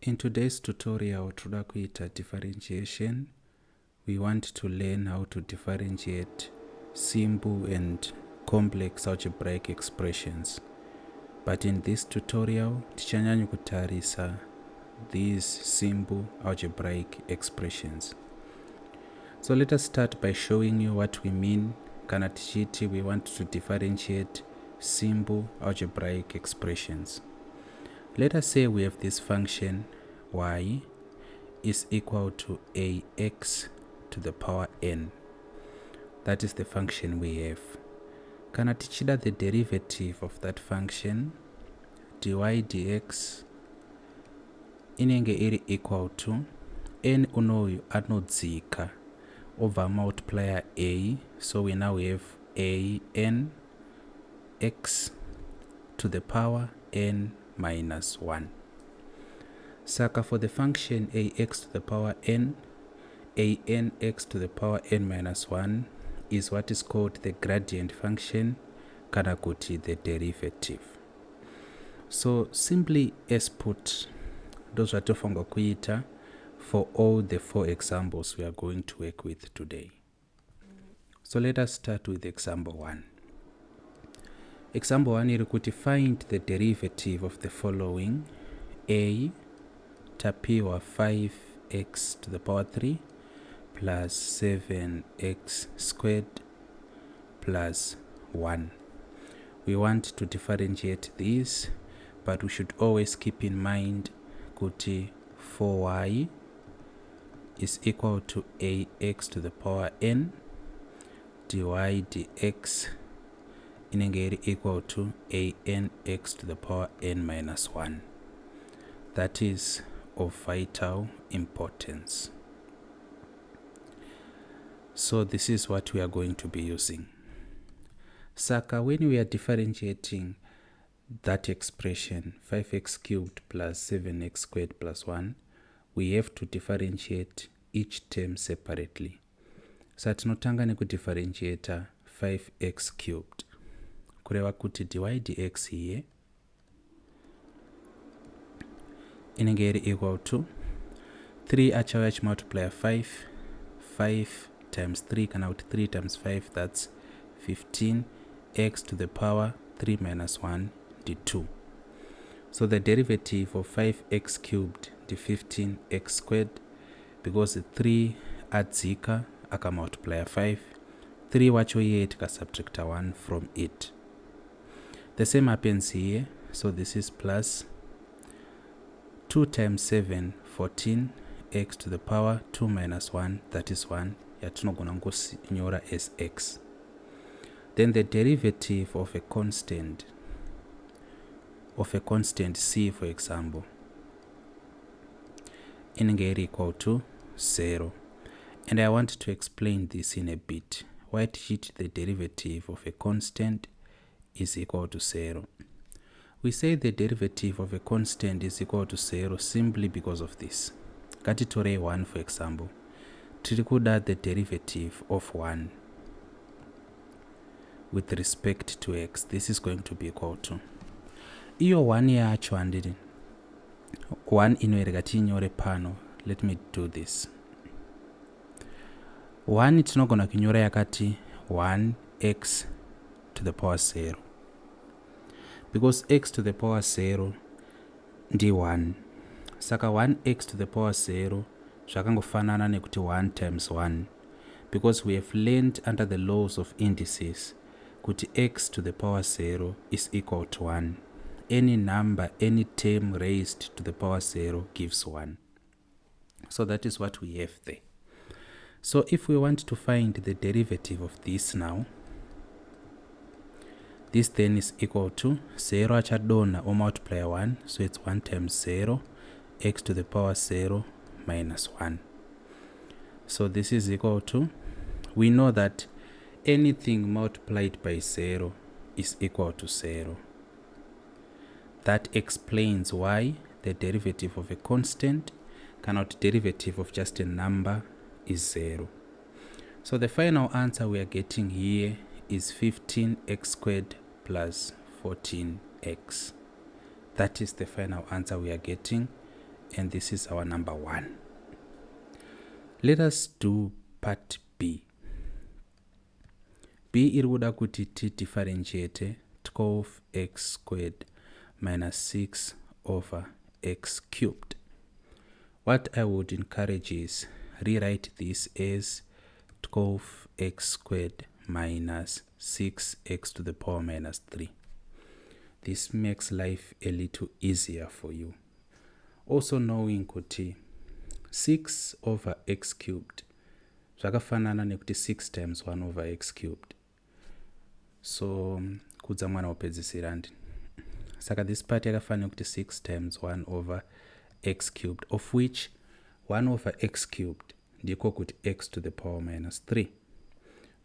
In today's tutorial, toda kuita differentiation. We want to learn how to differentiate simple and complex algebraic expressions. But in this tutorial, tichanyanya kutarisa these simple algebraic expressions. So let us start by showing you what we mean kana tichiti we want to differentiate simple algebraic expressions. Let us say we have this function y is equal to ax to the power n. That is the function we have. Kana tichida the derivative of that function, dy dx inenge iri equal to n unoyu anodzika over multiplier a, so we now have a n x to the power n minus 1. Saka for the function ax to the power n, a n x to the power n minus 1 is what is called the gradient function, kana kuti the derivative. So simply as put, those watofunga kuita for all the 4 examples we are going to work with today. So let us start with example 1. Example 1 iri kuti find the derivative of the following: a tapiwa 5x to the power 3 plus 7x squared plus 1. We want to differentiate these, but we should always keep in mind kuti 4y is equal to ax to the power n, dy dx inenge equal to anx to the power n minus 1. That is of vital importance. So this is what we are going to be using. Saka, when we are differentiating that expression 5x cubed plus 7x squared plus 1, we have to differentiate each term separately. So tinotanga nekudifferentiata 5x cubed. Kureva kuti dy dx here inenge iri equal to 3 achauya achimultiply 5 times 3 kana kuti 3 times 5, that's 15, x to the power 3 minus 1 di 2. So the derivative of 5x cubed di 15x squared, because 3 adzika aka multiply 5, 3 wacho iye tika subtract 1 from it. The same happens here, so this is plus 2 times 7, 14, x to the power 2 minus 1, that is 1, yatinogona ngosinyora as x. Then the derivative of a constant c, for example, inenge equal to 0. And I want to explain this in a bit. Why the derivative of a constant is equal to 0. We say the derivative of a constant is equal to 0 simply because of this. Ngatitore 1 for example. Tiri kuda the derivative of 1 with respect to x. This is going to be equal to iyo 1 yacho handiri 1 inoereka tinyore pano. Let me do this. 1 tinogona kunyora yakati 1x to the power 0, because x to the power 0 ndi 1. Saka 1x to the power 0 zvakangofanana nekuti 1 times 1, because we have learned under the laws of indices kuti x to the power 0 is equal to 1. Any number, any term raised to the power 0 gives 1. So that is what we have there. So if we want to find the derivative of this now, this then is equal to 0 achadona or multiply 1, so it's 1 times 0, x to the power 0 minus 1. So this is equal to, we know that anything multiplied by 0 is equal to 0. That explains why the derivative of a constant, cannot derivative of just a number, is 0. So the final answer we are getting here is 15x squared plus 14x. That is the final answer we are getting, and this is our number 1. Let us do part B. B iri kuda kuti differentiate 12x squared minus 6 over x cubed. What I would encourage is rewrite this as 12x squared minus 6x to the power minus 3. This makes life a little easier for you. Also knowing kuti 6 over x cubed zvakafanana nekuti 6 times 1 over x cubed. So kudza mwana wopedzisira ndi. Saka this part yakafanana kuti 6 times 1 over x cubed, of which 1 over x cubed ndiko kuti x to the power minus 3.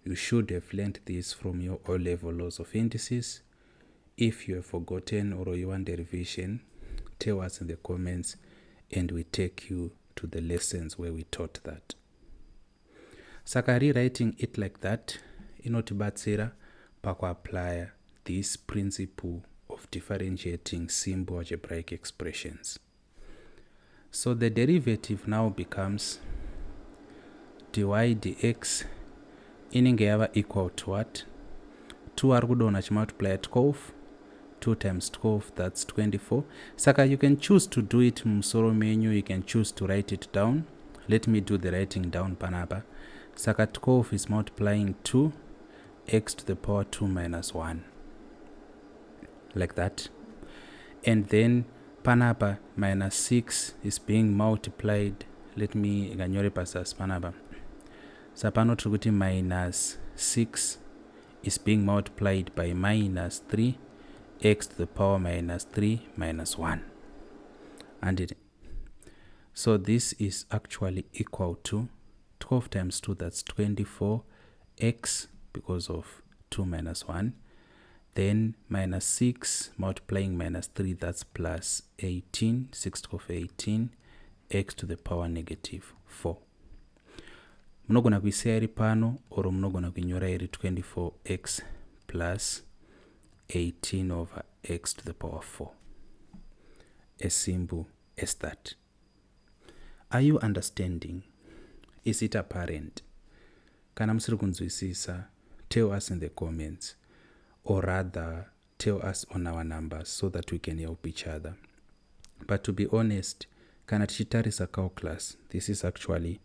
You should have learned this from your O-level laws of indices. If you have forgotten or you want a revision, tell us in the comments and we take you to the lessons where we taught that. Saka rewriting it like that inotibatsira pakuapply this principle of differentiating simple algebraic expressions. So the derivative now becomes dy dx inenge yava equal to what? 2 ari kudona chimultiply 12, 2 times 12, that's 24. Saka you can choose to do it musoro menu, you can choose to write it down. Let me do the writing down panapa. Saka 12 is multiplying 2, x to the power 2 minus 1. Like that. And then panapa minus 6 is being multiplied. Let me ganyore pasas panapa. Sapano truguti minus 6 is being multiplied by minus 3, x to the power minus 3 minus 1. And so this is actually equal to 12 times 2, that's 24, x because of 2 minus 1. Then minus 6 multiplying minus 3, that's plus 18, 6 to 18, x to the power negative 4. Munogona kuisiya iri pano or munogona kuinyora iri 24x plus 18 over x to the power 4. As simple as that. Are you understanding? Is it apparent? Kana musiri kunzwisisa, tell us in the comments, or rather tell us on our numbers so that we can help each other. But to be honest, kana tichitarisa calculus, this is actually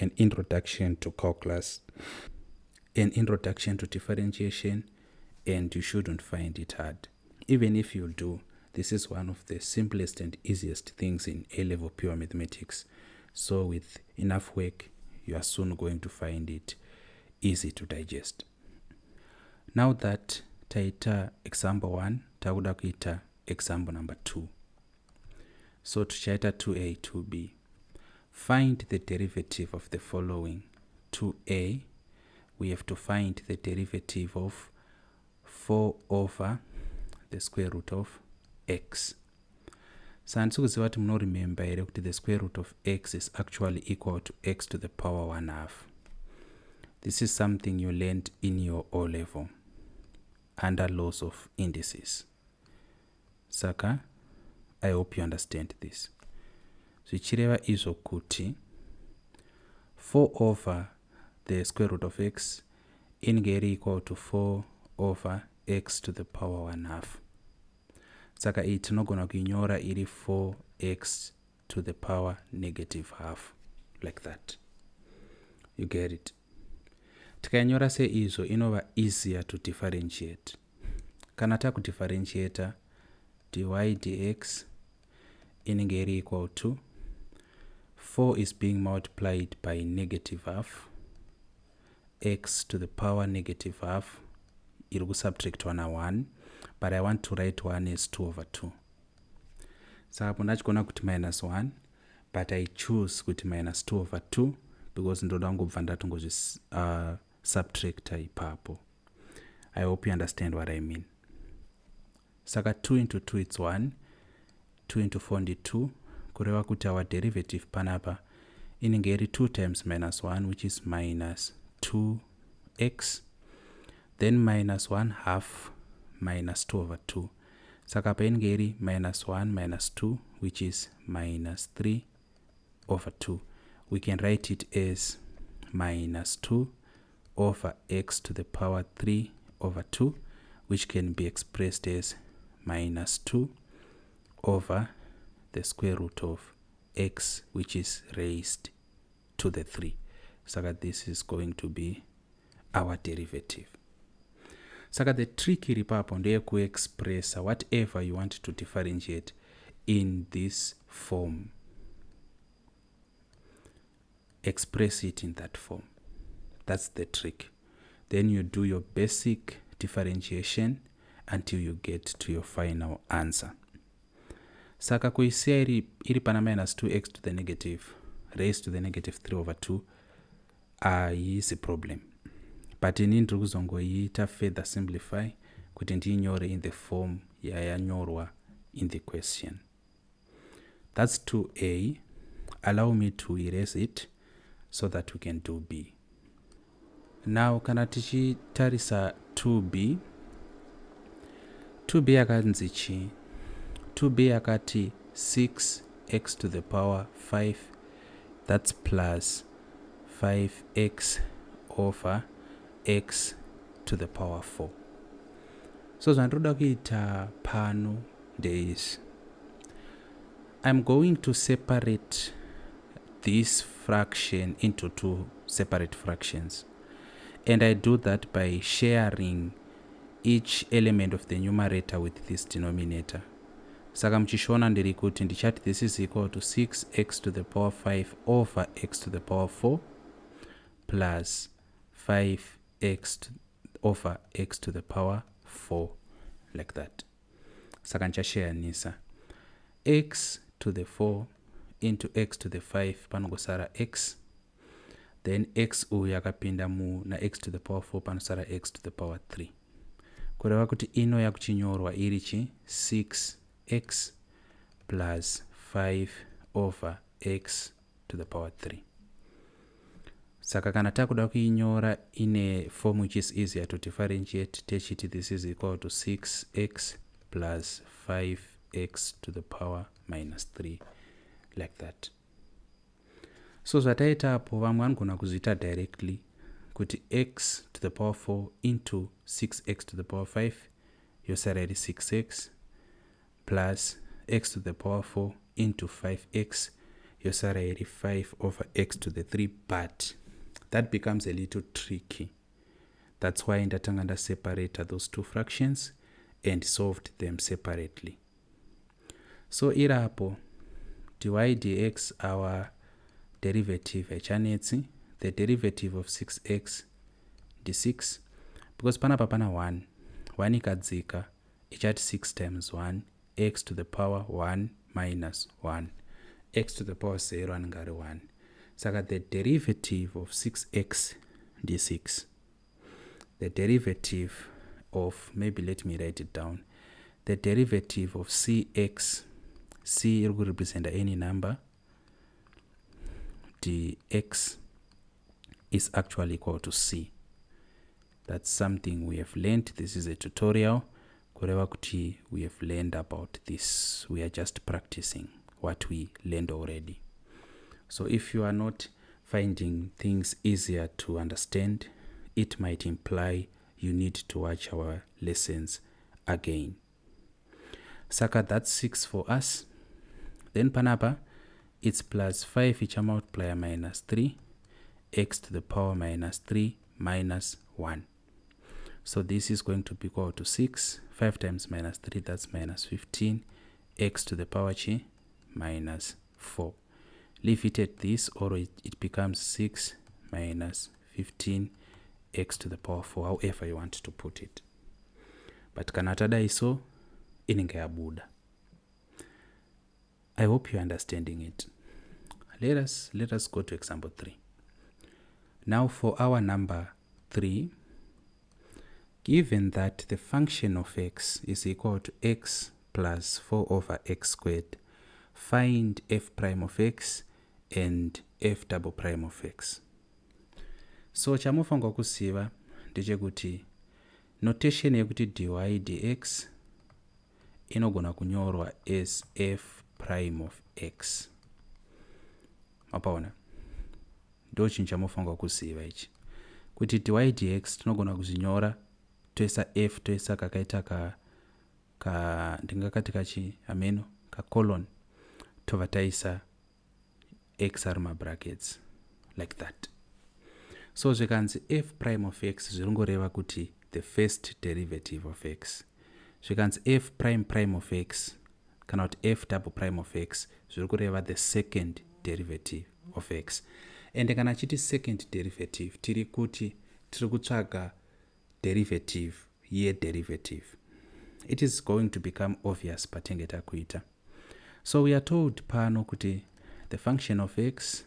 an introduction to calculus, an introduction to differentiation, and you shouldn't find it hard. Even if you do, this is one of the simplest and easiest things in A-level pure mathematics. So with enough work, you are soon going to find it easy to digest. Now that taita example 1, takuda kuita example number 2. So tuchaita 2a, 2b. Find the derivative of the following. 2a, we have to find the derivative of 4 over the square root of x. So ndikuziva kuti munoremember here kuti the square root of x is actually equal to x to the power 1/2. This is something you learned in your O-level under laws of indices. Saka, I hope you understand this. So ichireva izvo kuti 4 over the square root of x inenge iri equal to 4 over x to the power 1/2. Saka iyi tinogona kuinyora iri 4x to the power negative half, like that. You get it? Tikainyora seizvo inova easier to differentiate. Kana takudifferentiata dy dx inenge iri equal to 4 is being multiplied by negative half, x to the power negative half, iri kusubtract 1 1, but I want to write 1 as 2 over 2. So hapo ndachikona kuti minus 1, but I choose kuti minus 2 over 2 because ndoda ngobva ndatongo subtracta ipapo. I hope you understand what I mean. Saka 2 into 2 it's 1, 2 into 4 ndi 2, kureva kuti our derivative panapa inenge iri 2 times minus 1, which is minus 2x, then minus 1/2 minus 2 over 2. Saka pa inenge iri minus 1 minus 2, which is minus 3 over 2. We can write it as minus 2 over x to the power 3 over 2, which can be expressed as minus 2 over the square root of x, which is raised to the 3. So this is going to be our derivative. So the trick iri papo ndeye kuexpressa whatever you want to differentiate in this form. Express it in that form. That's the trick. Then you do your basic differentiation until you get to your final answer. Saka kuisia iri pana minus 2x to the negative raised to the negative 3 over 2 is a problem. But in ndiri kuzongoiita further simplify kuti ndiinyore in the form yayanyorwa in the question. That's 2a. Allow me to erase it so that we can do b. Now kana tichitarisa 2b yakanzi chi? 2b yakati 6x to the power 5, that's plus 5x over x to the power 4. So zvandoda kuita pano ndeizvi. I'm going to separate this fraction into two separate fractions, and I do that by sharing each element of the numerator with this denominator. Saka mchishona ndiri kuti ndichati this is equal to 6x to the power 5 over x to the power 4 plus 5x over x to the power 4, like that. Saka nchashayanisa x to the 4 into x to the 5 panogosara x, then x uyu yakapinda mu na x to the power 4 panosara x to the power 3. Kureva kuti ino yakuchinyorwa iri chi 6x plus 5 over x to the power 3. Saka kana takuda kuinyora in a form which is easier to differentiate, techiti this is equal to 6x plus 5x to the power minus 3, like that. So zvataita apo vamwe vanogona kuzviita directly kuti x to the power 4 into 6x to the power 5 yosara iri 6x plus x to the power 4 into 5x yosara iri 5 over x to the 3, but that becomes a little tricky. That's why ndatanga ndaseparate those two fractions and solved them separately. So irapo dy dx, our derivative echanetsi, the derivative of 6x d6, because panapa pana 1 ikadzika ichati 6 times 1 x to the power 1 minus 1, x to the power 0 anenge ari 1. Saka the derivative of 6x d6, the derivative of, maybe let me write it down, the derivative of cx, c iri kurepresenta any number, dx is actually equal to c. That's something we have learned. This is a tutorial. Kureva kuti we have learned about this. We are just practicing what we learned already. So if you are not finding things easier to understand, it might imply you need to watch our lessons again. Saka that's 6 for us. Then panapa it's plus 5 icha multiplier minus 3, x to the power minus 3 minus 1. So this is going to be equal to 6. 5 times minus 3, that's minus 15, x to the power chi minus 4. Leave it at this, or it becomes 6 minus 15 x to the power 4, however you want to put it. But kana tadaiso inenge yabuda. I hope you're understanding it. Let us go to example 3. Now for our number 3, given that the function of x is equal to x plus 4 over x squared, find f prime of x and f double prime of x. So chamufango kusiva ndechekuti notation yekuti dy dx inogona kunyorwa as f prime of x. Mapaona? Ndo chinhu chamofanirwa kuziva ichi. Kuti dy dx tinogona kuzvinyora toisa f toisa kakaita ndingakati kachi ameno colon tobva taisa x ari mabrackets like that. So zvikanzi f prime of x zvirongoreva kuti the first derivative of x. Zvikanzi f prime of x kana kuti f double prime of x zviri kureva the second derivative of x. And kana chiti second derivative tiri kuti tiri kutsvaga derivative derivative. It is going to become obvious patenge takuita. So we are told pano kuti the function of x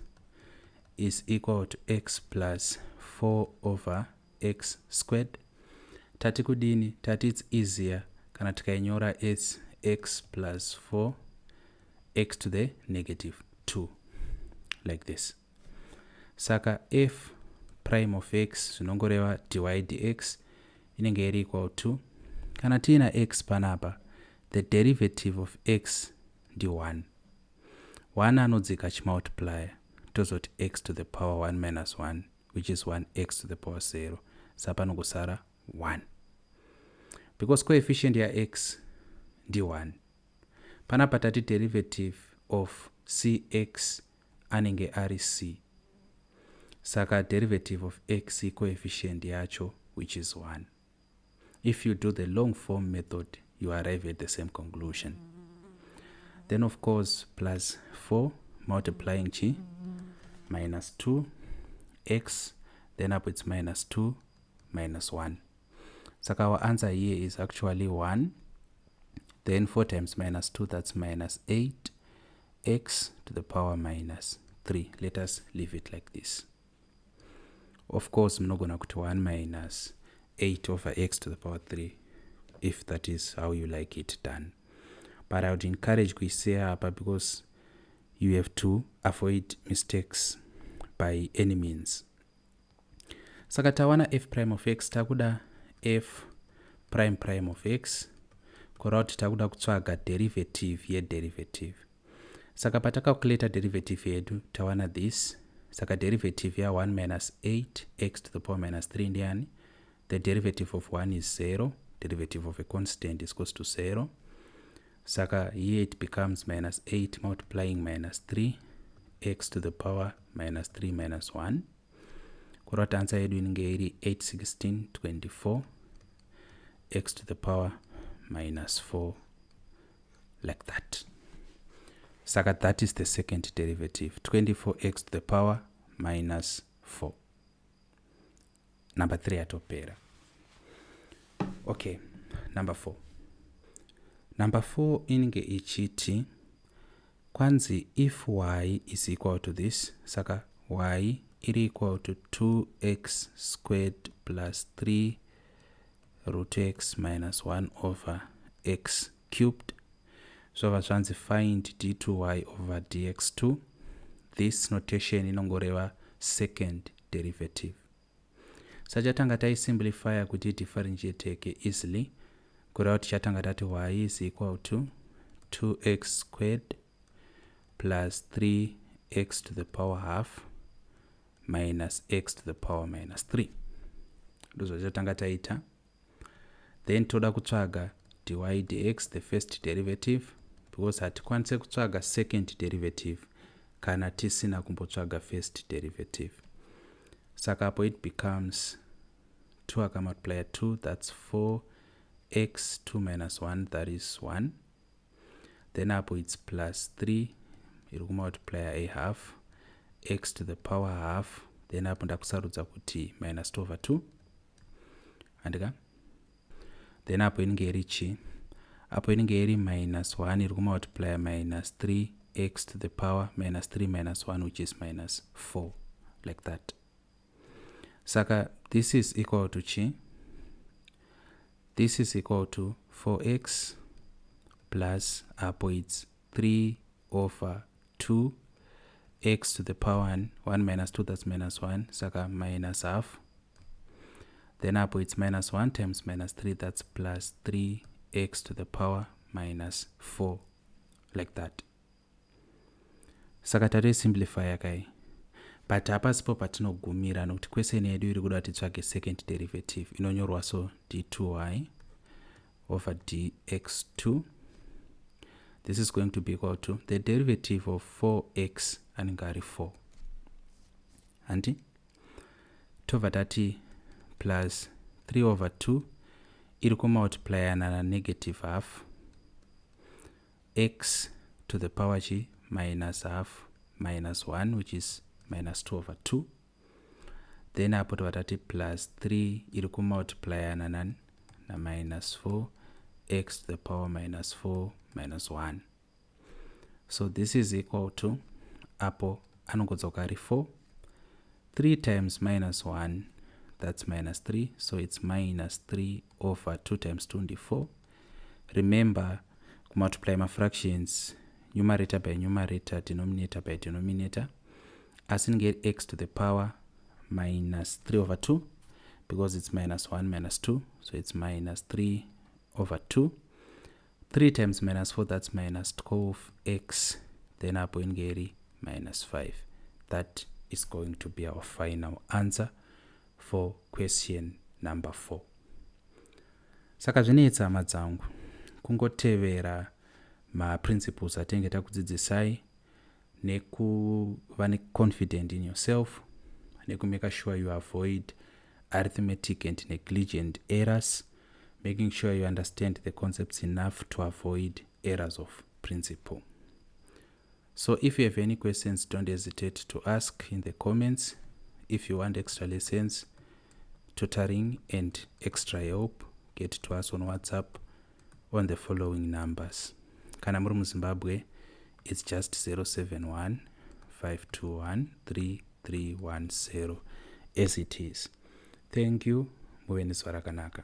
is equal to x plus 4 over x squared. Tati kudini, tati it's easier kana tikainyora as x plus 4 x to the negative 2 like this. Saka f prime of x zvinongoreva dy dx inenge iri equal to, kana tina x panapa, the derivative of x ndi 1. 1 anodzika chimultiplier tozoti x to the power 1 minus 1 which is 1x to the power 0. Sapa nongosara 1. Because coefficient ya x ndi 1. Panapa tati derivative of cx anenge ari c. Saka derivative of x coefficient yacho which is 1. If you do the long form method, you arrive at the same conclusion. Then of course plus 4 multiplying chi minus 2 x, then up it's minus 2 minus 1. So our answer here is actually 1. Then 4 times minus 2, that's minus 8 x to the power minus 3. Let us leave it like this. Of course, mnogona kuti 1 minus 8 over x to the power 3, if that is how you like it done. But I would encourage kuisea hapa because you have to avoid mistakes by any means. Saka tawana f prime of x takuda f prime of x kora kuti takuda kutsvaga derivative derivative. Saka patacalculate derivative yedu tawana this. Saka derivative ya 1 minus 8 x to the power minus 3 ndiani. The derivative of 1 is 0. Derivative of a constant is equals to 0. Saka here it becomes minus 8 multiplying minus 3 x to the power minus 3 minus 1. Correct answer yedu inenge iri 8, 16, 24 x to the power minus 4 like that. Saka that is the second derivative, 24x to the power minus 4. Number 3 atopera. Okay, number 4. Number 4 inenge ichiti kwanzi if y is equal to this, saka y is equal to 2x squared plus 3 root x minus 1 over x cubed. So vazvanzi find d2y over dx2. This notation inongoreva second derivative. Sachatanga tai simplify kuti differentiate easily. Kureva tichatanga tati y is equal to 2x squared plus 3x to the power half minus x to the power minus 3. Ndozo chatanga taita. Then toda kutsvaga dy dx, the first derivative, because hatikwanise kutsvaga second derivative kana tisina kumbotsvaga first derivative. Saka apo it becomes 2 akamultiply 2, that's 4x, 2 minus 1, that is 1. Then apo it's plus 3, it will multiply a half, x to the power half, then apo ndakusarudza kuti minus 2 over 2. Andika? Then apo inenge iri chi? Apo inenge iri minus 1, it will multiply minus 3x to the power minus 3 minus 1, which is minus 4, like that. Saka this is equal to chi? This is equal to 4x plus apo it's 3 over 2 x to the power 1 minus 2, that's minus 1, saka minus half. Then apo it's minus 1 times minus 3, that's plus 3x to the power minus 4 like that. Saka tari simplify kai, but hapa sipo patinogumira nokuti question yedu iri kuda kuti titsvage second derivative inonyorwa so d2y over dx2. This is going to be equal to the derivative of 4x anenge ari 4 handi tobva tati plus 3 over 2 iri kumultiplyana na negative half x to the power g minus half minus 1 which is minus 2 over 2. Then apo tobva tati plus 3 iri kumultiplyana na minus 4 x to the power minus 4 minus 1. So this is equal to apo anongodzoka ari 4. 3 times minus 1, that's minus 3. So it's minus 3 over 2 times 2 and 4. Remember, multiply my fractions, numerator by numerator, denominator by denominator. As in get x to the power minus 3 over 2, because it's minus 1 minus 2. So it's minus 3 over 2. 3 times minus 4, that's minus 12x. Then up in Gary minus 5. That is going to be our final answer for question number 4. Saka zvinoitsa hama dzangu kungotevera maprinciples atenge takudzidzisai nekuva confident in yourself nekumake sure you avoid arithmetic and negligent errors, making sure you understand the concepts enough to avoid errors of principle. So if you have any questions, don't hesitate to ask in the comments. If you want extra lessons, tutoring and extra help, get to us on WhatsApp on the following numbers. Kana muri muZimbabwe, it's just 071 521 3310 as it is. Thank you. Muve nezuva rakanaka.